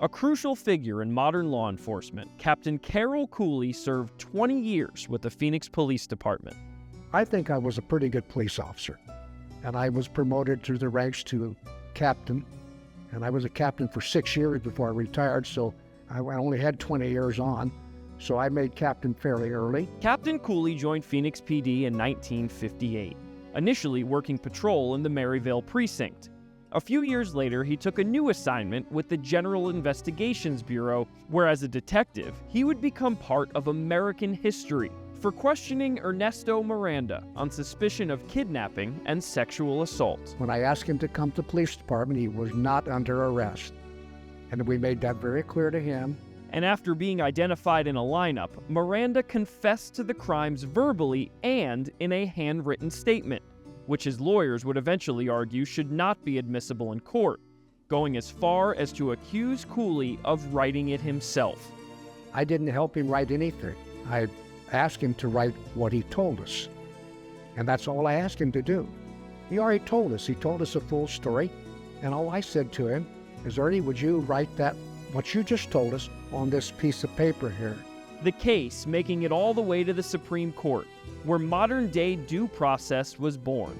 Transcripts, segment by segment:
A crucial figure in modern law enforcement, Captain Carroll Cooley served 20 years with the Phoenix Police Department. I think I was a pretty good police officer, and I was promoted through the ranks to captain, and I was a captain for 6 years before I retired, so I only had 20 years on, so I made captain fairly early. Captain Cooley joined Phoenix PD in 1958, initially working patrol in the Maryvale precinct. A few years later, he took a new assignment with the General Investigations Bureau, where as a detective, he would become part of American history for questioning Ernesto Miranda on suspicion of kidnapping and sexual assault. When I asked him to come to the police department, he was not under arrest. And we made that very clear to him. And after being identified in a lineup, Miranda confessed to the crimes verbally and in a handwritten statement, which his lawyers would eventually argue should not be admissible in court, going as far as to accuse Cooley of writing it himself. I didn't help him write anything. I asked him to write what he told us, and that's all I asked him to do. He already told us. He told us a full story, and all I said to him is, Ernie, would you write that, what you just told us, on this piece of paper here? The case making it all the way to the Supreme Court, where modern-day due process was born.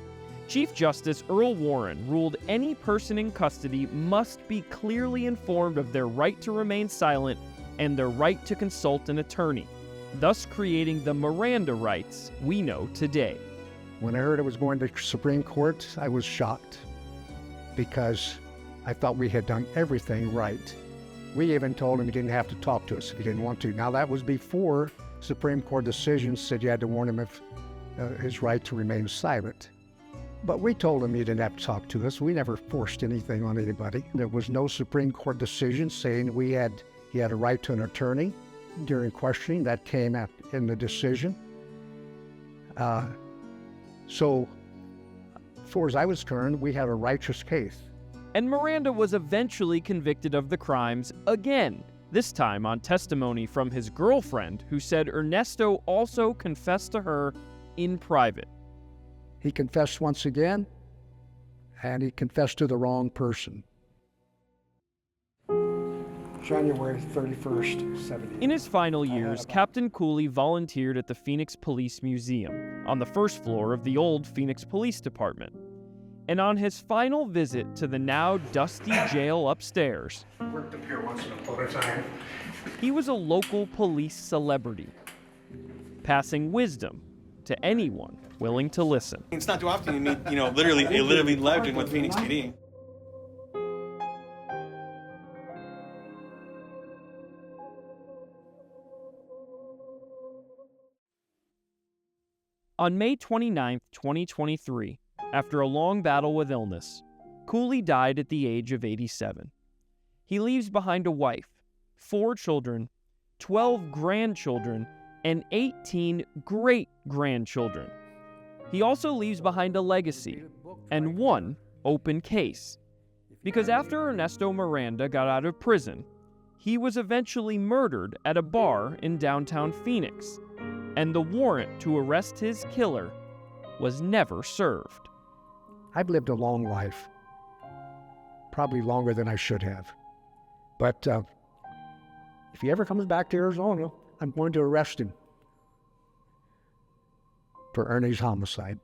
Chief Justice Earl Warren ruled any person in custody must be clearly informed of their right to remain silent and their right to consult an attorney, thus creating the Miranda rights we know today. When I heard it was going to Supreme Court, I was shocked because I thought we had done everything right. We even told him he didn't have to talk to us if he didn't want to. Now that was before Supreme Court decisions said you had to warn him of his right to remain silent. But we told him he didn't have to talk to us. We never forced anything on anybody. There was no Supreme Court decision saying he had a right to an attorney during questioning. That came in the decision. So, as far as I was concerned, we had a righteous case. And Miranda was eventually convicted of the crimes again, this time on testimony from his girlfriend, who said Ernesto also confessed to her in private. He confessed once again, and he confessed to the wrong person. January 31st, 70. In his final years, Captain Cooley volunteered at the Phoenix Police Museum on the first floor of the old Phoenix Police Department. And on his final visit to the now dusty jail upstairs, Worked up here once upon a time. he was a local police celebrity, passing wisdom to anyone willing to listen. It's not too often you meet, literally a living legend with Phoenix PD. On May 29, 2023, after a long battle with illness, Cooley died at the age of 87. He leaves behind a wife, 4 children, 12 grandchildren, and 18 great-grandchildren. He also leaves behind a legacy and one open case, because after Ernesto Miranda got out of prison, he was eventually murdered at a bar in downtown Phoenix, and the warrant to arrest his killer was never served. I've lived a long life, probably longer than I should have. But if he ever comes back to Arizona, I'm going to arrest him for Ernie's homicide.